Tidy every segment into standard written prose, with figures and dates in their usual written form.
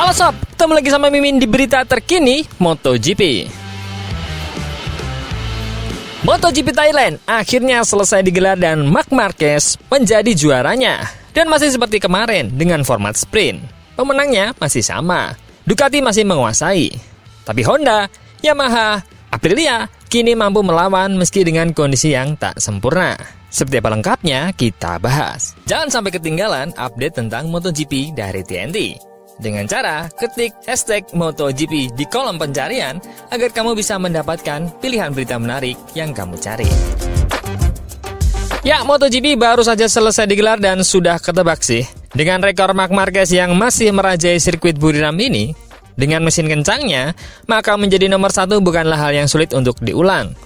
Halo sob, ketemu lagi sama Mimin di berita terkini MotoGP. MotoGP Thailand akhirnya selesai digelar dan Marc Marquez menjadi juaranya. Dan masih seperti kemarin dengan format sprint. Pemenangnya masih sama, Ducati masih menguasai. Tapi Honda, Yamaha, Aprilia kini mampu melawan meski dengan kondisi yang tak sempurna. Seperti apa lengkapnya kita bahas. Jangan sampai ketinggalan update tentang MotoGP dari TNT. Dengan cara ketik hashtag MotoGP di kolom pencarian agar kamu bisa mendapatkan pilihan berita menarik yang kamu cari. Ya, MotoGP baru saja selesai digelar dan sudah ketebak sih. Dengan rekor Marc Marquez yang masih merajai sirkuit Buriram ini, dengan mesin kencangnya, maka menjadi nomor 1 bukanlah hal yang sulit untuk diulang.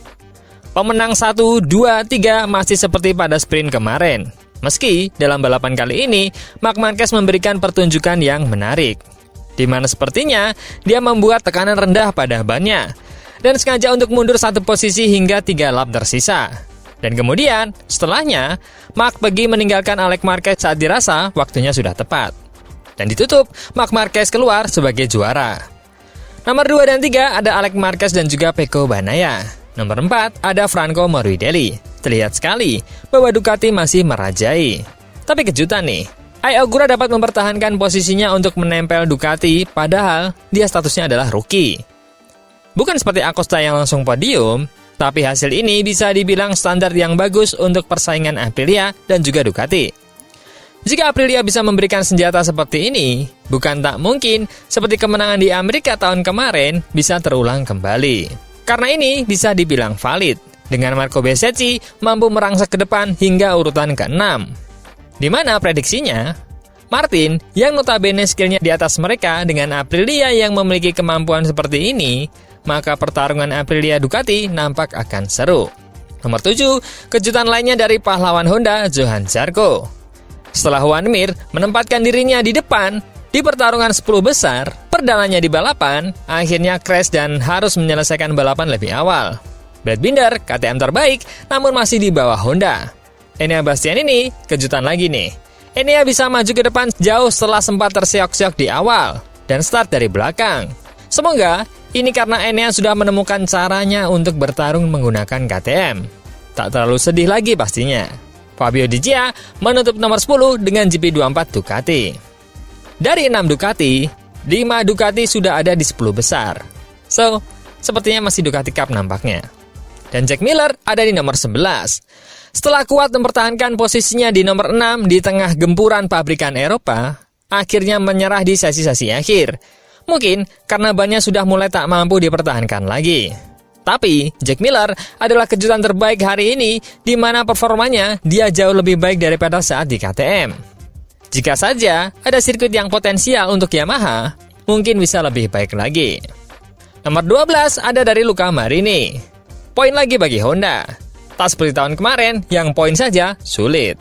Pemenang 1, 2, 3 masih seperti pada sprint kemarin. Meski dalam balapan kali ini, Marc Marquez memberikan pertunjukan yang menarik. Di mana sepertinya dia membuat tekanan rendah pada bannya dan sengaja untuk mundur satu posisi hingga 3 lap tersisa. Dan kemudian, setelahnya, Marc pergi meninggalkan Alex Marquez saat dirasa waktunya sudah tepat. Dan ditutup, Marc Marquez keluar sebagai juara. Nomor 2 dan 3 ada Alex Marquez dan juga Pecco Bagnaia. Nomor 4 ada Franco Morbidelli. Terlihat sekali bahwa Ducati masih merajai. Tapi kejutan nih, Ai Ogura dapat mempertahankan posisinya untuk menempel Ducati padahal dia statusnya adalah rookie. Bukan seperti Acosta yang langsung podium, tapi hasil ini bisa dibilang standar yang bagus untuk persaingan Aprilia dan juga Ducati. Jika Aprilia bisa memberikan senjata seperti ini, bukan tak mungkin seperti kemenangan di Amerika tahun kemarin bisa terulang kembali. Karena ini bisa dibilang valid, dengan Marco Bezzecchi mampu merangsek ke depan hingga urutan ke-6. Di mana prediksinya, Martin yang notabene skillnya di atas mereka dengan Aprilia yang memiliki kemampuan seperti ini, maka pertarungan Aprilia Ducati nampak akan seru. Nomor 7, kejutan lainnya dari pahlawan Honda, Johann Zarco. Setelah Joan Mir menempatkan dirinya di depan, di pertarungan 10 besar, perdananya di balapan, akhirnya crash dan harus menyelesaikan balapan lebih awal. Brad Binder, KTM terbaik, namun masih di bawah Honda. Enea Bastian ini, kejutan lagi nih. Enea bisa maju ke depan jauh setelah sempat terseok-seok di awal, dan start dari belakang. Semoga, ini karena Enea sudah menemukan caranya untuk bertarung menggunakan KTM. Tak terlalu sedih lagi pastinya. Fabio Di Gia menutup nomor 10 dengan GP24 Ducati. Dari 6 Ducati, 5 Ducati sudah ada di 10 besar. So, sepertinya masih Ducati Cup nampaknya. Dan Jack Miller ada di nomor 11. Setelah kuat mempertahankan posisinya di nomor 6 di tengah gempuran pabrikan Eropa, akhirnya menyerah di sesi-sesi akhir. Mungkin karena bannya sudah mulai tak mampu dipertahankan lagi. Tapi, Jack Miller adalah kejutan terbaik hari ini di mana performanya dia jauh lebih baik daripada saat di KTM. Jika saja ada sirkuit yang potensial untuk Yamaha, mungkin bisa lebih baik lagi. Nomor 12 ada dari Luca Marini. Poin lagi bagi Honda. Tak seperti tahun kemarin yang poin saja sulit.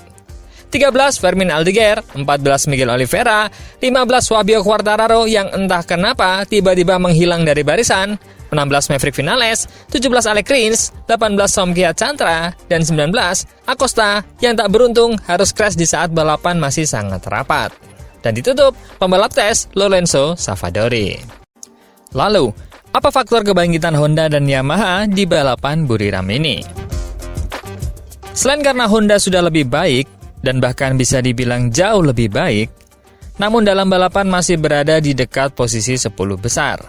13 Fermin Aldeguer, 14 Miguel Oliveira, 15 Fabio Quartararo yang entah kenapa tiba-tiba menghilang dari barisan, 16 Maverick Vinales, 17 Alex Rins, 18 Somkia Chantra, dan 19 Acosta yang tak beruntung harus crash di saat balapan masih sangat rapat. Dan ditutup pembalap tes Lorenzo Savadori. Lalu, apa faktor kebangkitan Honda dan Yamaha di balapan Buriram ini? Selain karena Honda sudah lebih baik, dan bahkan bisa dibilang jauh lebih baik, namun dalam balapan masih berada di dekat posisi 10 besar.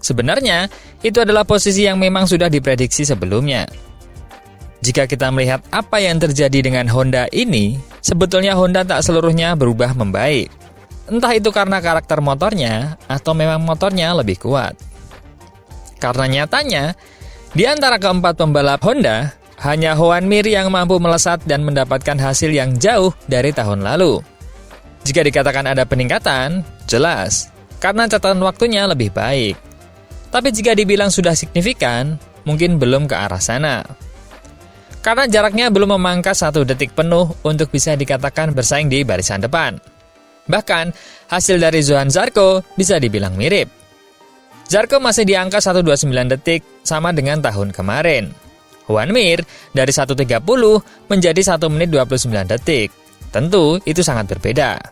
Sebenarnya, itu adalah posisi yang memang sudah diprediksi sebelumnya. Jika kita melihat apa yang terjadi dengan Honda ini, sebetulnya Honda tak seluruhnya berubah membaik. Entah itu karena karakter motornya, atau memang motornya lebih kuat. Karena nyatanya, di antara keempat pembalap Honda, hanya Joan Mir yang mampu melesat dan mendapatkan hasil yang jauh dari tahun lalu. Jika dikatakan ada peningkatan, jelas, karena catatan waktunya lebih baik. Tapi jika dibilang sudah signifikan, mungkin belum ke arah sana. Karena jaraknya belum memangkas 1 detik penuh untuk bisa dikatakan bersaing di barisan depan. Bahkan, hasil dari Johann Zarco bisa dibilang mirip. Zarco masih di angka 1:29 detik sama dengan tahun kemarin. Joan Mir dari 1:30 menjadi 1 menit 29 detik. Tentu itu sangat berbeda.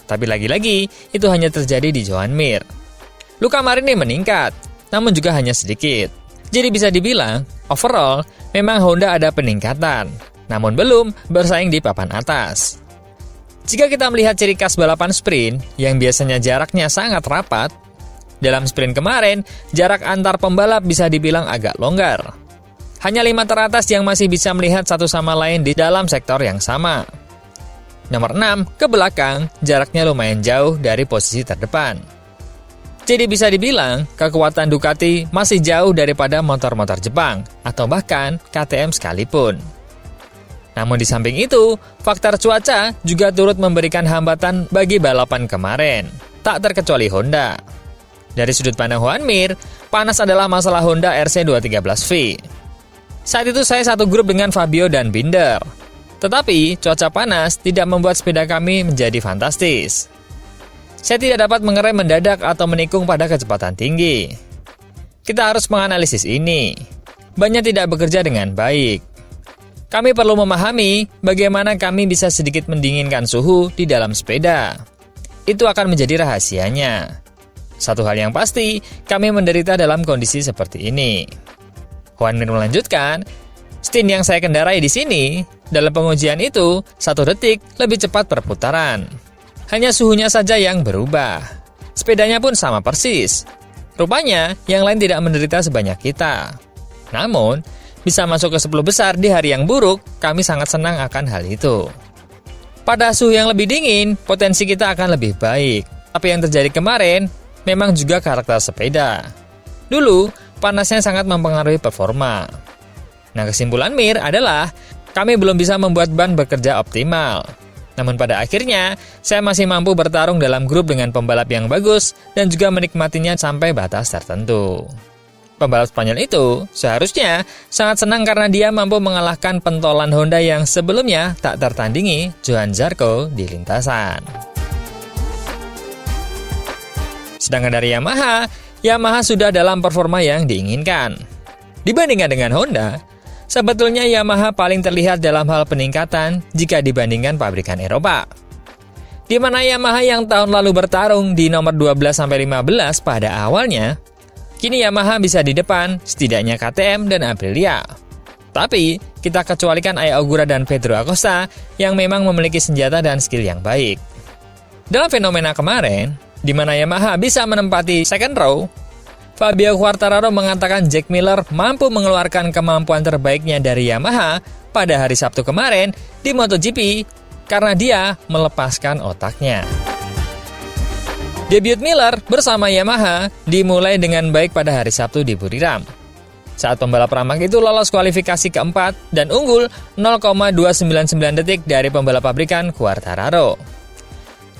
Tapi lagi-lagi, itu hanya terjadi di Joan Mir. Luka Marini meningkat, namun juga hanya sedikit. Jadi bisa dibilang, overall, memang Honda ada peningkatan, namun belum bersaing di papan atas. Jika kita melihat ciri khas balapan sprint, yang biasanya jaraknya sangat rapat, dalam sprint kemarin, jarak antar pembalap bisa dibilang agak longgar. Hanya 5 teratas yang masih bisa melihat satu sama lain di dalam sektor yang sama. Nomor 6, ke belakang, jaraknya lumayan jauh dari posisi terdepan. Jadi bisa dibilang, kekuatan Ducati masih jauh daripada motor-motor Jepang, atau bahkan KTM sekalipun. Namun di samping itu, faktor cuaca juga turut memberikan hambatan bagi balapan kemarin, tak terkecuali Honda. Dari sudut pandang Joan Mir, panas adalah masalah Honda RC213V. Saat itu saya satu grup dengan Fabio dan Binder. Tetapi, cuaca panas tidak membuat sepeda kami menjadi fantastis. Saya tidak dapat mengerem mendadak atau menikung pada kecepatan tinggi. Kita harus menganalisis ini. Bannya tidak bekerja dengan baik. Kami perlu memahami bagaimana kami bisa sedikit mendinginkan suhu di dalam sepeda. Itu akan menjadi rahasianya. Satu hal yang pasti, kami menderita dalam kondisi seperti ini. Joan Mir melanjutkan, stint yang saya kendarai di sini, dalam pengujian itu, 1 detik lebih cepat perputaran. Hanya suhunya saja yang berubah. Sepedanya pun sama persis. Rupanya, yang lain tidak menderita sebanyak kita. Namun, bisa masuk ke 10 besar di hari yang buruk, kami sangat senang akan hal itu. Pada suhu yang lebih dingin, potensi kita akan lebih baik. Tapi yang terjadi kemarin, memang juga karakter sepeda. Dulu, panasnya sangat mempengaruhi performa. Nah, kesimpulan Mir adalah, kami belum bisa membuat ban bekerja optimal. Namun pada akhirnya, saya masih mampu bertarung dalam grup dengan pembalap yang bagus dan juga menikmatinya sampai batas tertentu. Pembalap Spanyol itu seharusnya sangat senang karena dia mampu mengalahkan pentolan Honda yang sebelumnya tak tertandingi, Johann Zarco, di lintasan. Sedangkan dari Yamaha sudah dalam performa yang diinginkan. Dibandingkan dengan Honda, sebetulnya Yamaha paling terlihat dalam hal peningkatan jika dibandingkan pabrikan Eropa. Di mana Yamaha yang tahun lalu bertarung di nomor 12-15 pada awalnya, kini Yamaha bisa di depan, setidaknya KTM dan Aprilia. Tapi, kita kecualikan Ai Ogura dan Pedro Acosta yang memang memiliki senjata dan skill yang baik. Dalam fenomena kemarin, di mana Yamaha bisa menempati second row, Fabio Quartararo mengatakan Jack Miller mampu mengeluarkan kemampuan terbaiknya dari Yamaha pada hari Sabtu kemarin di MotoGP karena dia melepaskan otaknya. Debut Miller bersama Yamaha dimulai dengan baik pada hari Sabtu di Buriram. Saat pembalap ramah itu lolos kualifikasi keempat dan unggul 0,299 detik dari pembalap pabrikan Quartararo.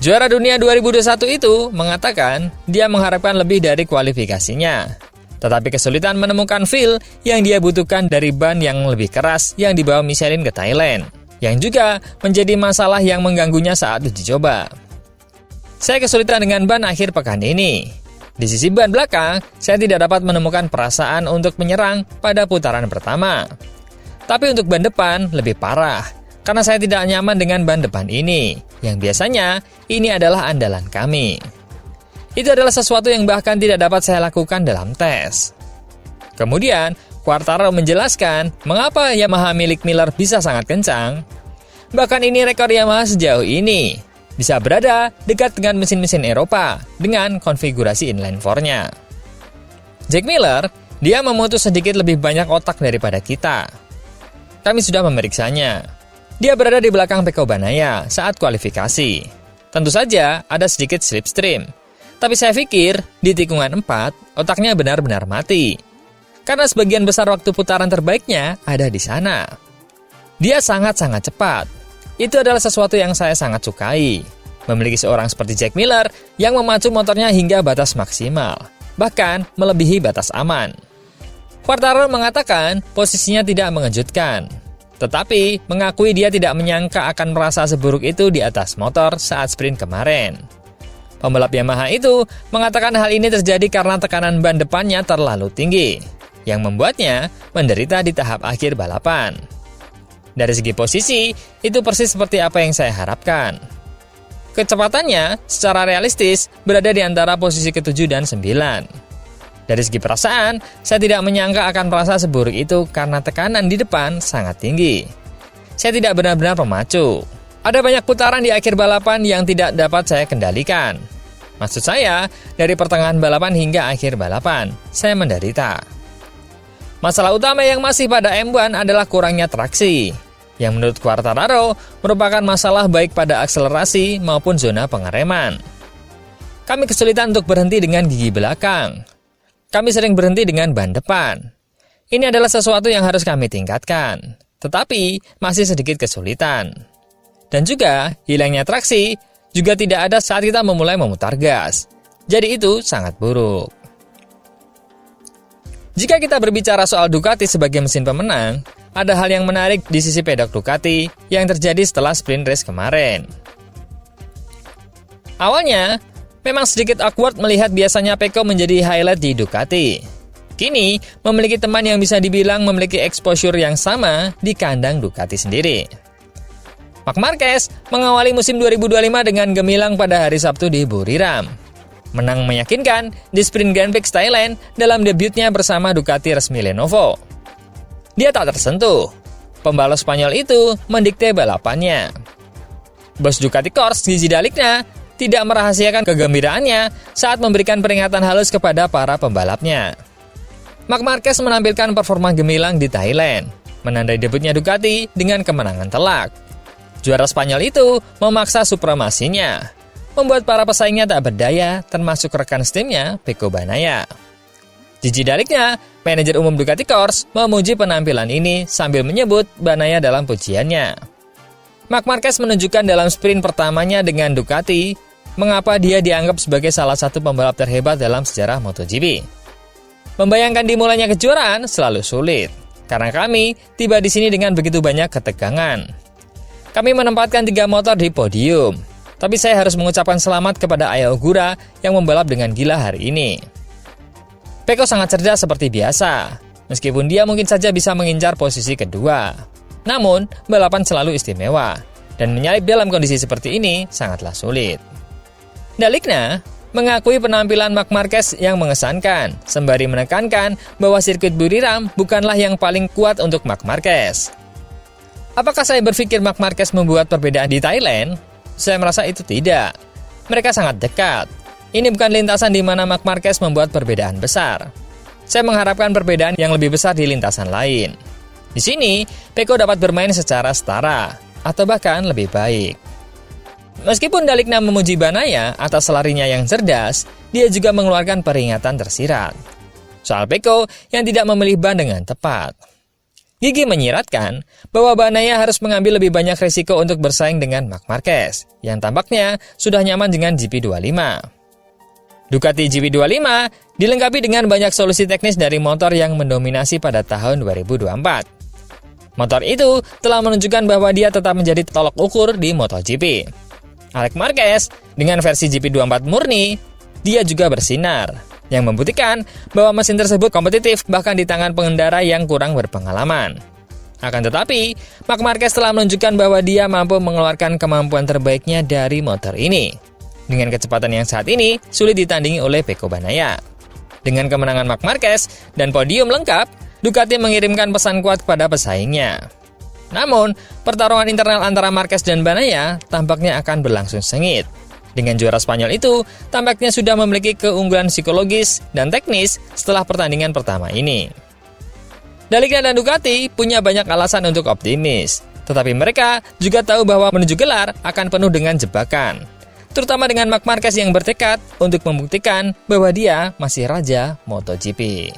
Juara dunia 2021 itu mengatakan dia mengharapkan lebih dari kualifikasinya. Tetapi kesulitan menemukan feel yang dia butuhkan dari ban yang lebih keras yang dibawa Michelin ke Thailand, yang juga menjadi masalah yang mengganggunya saat uji coba. Saya kesulitan dengan ban akhir pekan ini. Di sisi ban belakang, saya tidak dapat menemukan perasaan untuk menyerang pada putaran pertama. Tapi untuk ban depan lebih parah, karena saya tidak nyaman dengan ban depan ini, yang biasanya ini adalah andalan kami. Itu adalah sesuatu yang bahkan tidak dapat saya lakukan dalam tes. Kemudian, Quartararo menjelaskan mengapa Yamaha milik Miller bisa sangat kencang. Bahkan ini rekor Yamaha sejauh ini. Bisa berada dekat dengan mesin-mesin Eropa dengan konfigurasi inline 4-nya. Jack Miller, dia memutus sedikit lebih banyak otak daripada kita. Kami sudah memeriksanya. Dia berada di belakang Pecco Bagnaia saat kualifikasi. Tentu saja ada sedikit slipstream. Tapi saya pikir di tikungan 4, otaknya benar-benar mati. Karena sebagian besar waktu putaran terbaiknya ada di sana. Dia sangat-sangat cepat. Itu adalah sesuatu yang saya sangat sukai. Memiliki seorang seperti Jack Miller yang memacu motornya hingga batas maksimal, bahkan melebihi batas aman. Quartararo mengatakan posisinya tidak mengejutkan, tetapi mengakui dia tidak menyangka akan merasa seburuk itu di atas motor saat sprint kemarin. Pembalap Yamaha itu mengatakan hal ini terjadi karena tekanan ban depannya terlalu tinggi, yang membuatnya menderita di tahap akhir balapan. Dari segi posisi, itu persis seperti apa yang saya harapkan. Kecepatannya secara realistis berada di antara posisi ke-7 dan 9. Dari segi perasaan, saya tidak menyangka akan merasa seburuk itu karena tekanan di depan sangat tinggi. Saya tidak benar-benar pemacu. Ada banyak putaran di akhir balapan yang tidak dapat saya kendalikan. Maksud saya, dari pertengahan balapan hingga akhir balapan, saya menderita. Masalah utama yang masih pada M1 adalah kurangnya traksi, yang menurut Quartararo merupakan masalah baik pada akselerasi maupun zona pengereman. Kami kesulitan untuk berhenti dengan gigi belakang. Kami sering berhenti dengan ban depan. Ini adalah sesuatu yang harus kami tingkatkan, tetapi masih sedikit kesulitan. Dan juga, hilangnya traksi juga tidak ada saat kita memulai memutar gas. Jadi itu sangat buruk. Jika kita berbicara soal Ducati sebagai mesin pemenang, ada hal yang menarik di sisi pedok Ducati yang terjadi setelah sprint race kemarin. Awalnya, memang sedikit awkward melihat biasanya Pecco menjadi highlight di Ducati. Kini, memiliki teman yang bisa dibilang memiliki exposure yang sama di kandang Ducati sendiri. Marc Marquez mengawali musim 2025 dengan gemilang pada hari Sabtu di Buriram. Menang meyakinkan di sprint Grand Prix Thailand dalam debutnya bersama Ducati resmi Lenovo. Dia tak tersentuh. Pembalap Spanyol itu mendikte balapannya. Bos Ducati Corse Gigi D'Aligna tidak merahasiakan kegembiraannya saat memberikan peringatan halus kepada para pembalapnya. Marc Marquez menampilkan performa gemilang di Thailand, menandai debutnya Ducati dengan kemenangan telak. Juara Spanyol itu memaksa supremasinya, membuat para pesaingnya tak berdaya, termasuk rekan setimnya, Pecco Bagnaia. Gigi D'Aligna, manajer umum Ducati Corse, memuji penampilan ini sambil menyebut Bagnaia dalam pujiannya. Marc Marquez menunjukkan dalam sprint pertamanya dengan Ducati, mengapa dia dianggap sebagai salah satu pembalap terhebat dalam sejarah MotoGP. Membayangkan dimulainya kejuaraan selalu sulit, karena kami tiba di sini dengan begitu banyak ketegangan. Kami menempatkan 3 motor di podium, tapi saya harus mengucapkan selamat kepada Aya Ogura yang membalap dengan gila hari ini. Pecco sangat cerdas seperti biasa, meskipun dia mungkin saja bisa mengincar posisi kedua. Namun, balapan selalu istimewa, dan menyalip dalam kondisi seperti ini sangatlah sulit. D'Aligna mengakui penampilan Marc Marquez yang mengesankan, sembari menekankan bahwa sirkuit Buriram bukanlah yang paling kuat untuk Marc Marquez. Apakah saya berpikir Marc Marquez membuat perbedaan di Thailand? Saya merasa itu tidak. Mereka sangat dekat. Ini bukan lintasan di mana Marc Marquez membuat perbedaan besar. Saya mengharapkan perbedaan yang lebih besar di lintasan lain. Di sini, Pecco dapat bermain secara setara, atau bahkan lebih baik. Meskipun D'Aligna memuji Bagnaia atas larinya yang cerdas, dia juga mengeluarkan peringatan tersirat soal Pecco yang tidak memilih ban dengan tepat. Gigi menyiratkan bahwa Bagnaia harus mengambil lebih banyak risiko untuk bersaing dengan Marc Marquez, yang tampaknya sudah nyaman dengan GP25. Ducati GP25 dilengkapi dengan banyak solusi teknis dari motor yang mendominasi pada tahun 2024. Motor itu telah menunjukkan bahwa dia tetap menjadi tolok ukur di MotoGP. Alex Marquez dengan versi GP24 murni, dia juga bersinar, yang membuktikan bahwa mesin tersebut kompetitif bahkan di tangan pengendara yang kurang berpengalaman. Akan tetapi, Marc Marquez telah menunjukkan bahwa dia mampu mengeluarkan kemampuan terbaiknya dari motor ini. Dengan kecepatan yang saat ini sulit ditandingi oleh Pecco Bagnaia. Dengan kemenangan Marc Marquez dan podium lengkap, Ducati mengirimkan pesan kuat kepada pesaingnya. Namun, pertarungan internal antara Marquez dan Bagnaia tampaknya akan berlangsung sengit. Dengan juara Spanyol itu, tampaknya sudah memiliki keunggulan psikologis dan teknis setelah pertandingan pertama ini. D'Aligna dan Ducati punya banyak alasan untuk optimis, tetapi mereka juga tahu bahwa menuju gelar akan penuh dengan jebakan, terutama dengan Marc Marquez yang bertekad untuk membuktikan bahwa dia masih raja MotoGP.